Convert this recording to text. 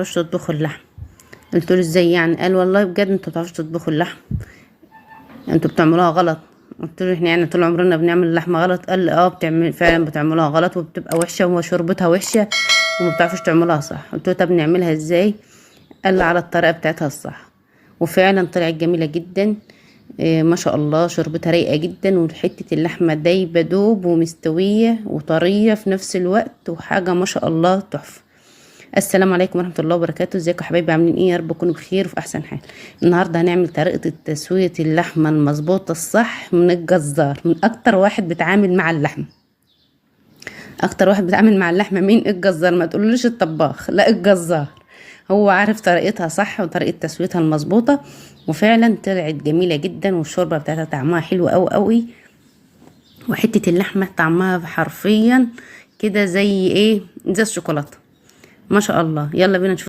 بتعرفش تطبخوا اللحم. قلت له ازاي يعني؟ قال والله بجد انتوا مبتعرفوش تطبخوا اللحم، انتوا بتعملوها غلط. قلت له احنا يعني طول عمرنا بنعمل اللحمه غلط؟ قال لي بتعمل فعلا، بتعملوها غلط وبتبقى وحشه وشوربتها وحشه وما بتعرفوش تعملوها صح. قلت له طب نعملها ازاي؟ قال لي على الطريقه بتاعتها الصح. وفعلا طلعت جميله جدا. ما شاء الله، شوربتها رايقه جدا، وحته اللحمه دايبه دوب ومستويه وطريه في نفس الوقت، وحاجه ما شاء الله تحفه. السلام عليكم ورحمه الله وبركاته. ازيكم يا حبايبي؟ عاملين ايه؟ يا رب تكونوا بخير وفي احسن حال. النهارده هنعمل طريقه تسويه اللحمه المظبوطه الصح من الجزار، من اكتر واحد بيتعامل مع اللحمه. اكتر واحد بيتعامل مع اللحمه مين؟ الجزار. ما تقولوش الطباخ، لا الجزار. هو عارف طريقتها صح وطريقه تسويتها المظبوطه. وفعلا طلعت جميله جدا، والشوربه بتاعتها طعمها حلو قوي قوي. وحته اللحمه طعمها حرفيا كده زي ايه؟ زي الشوكولاته. ما شاء الله. يلا بينا نشوف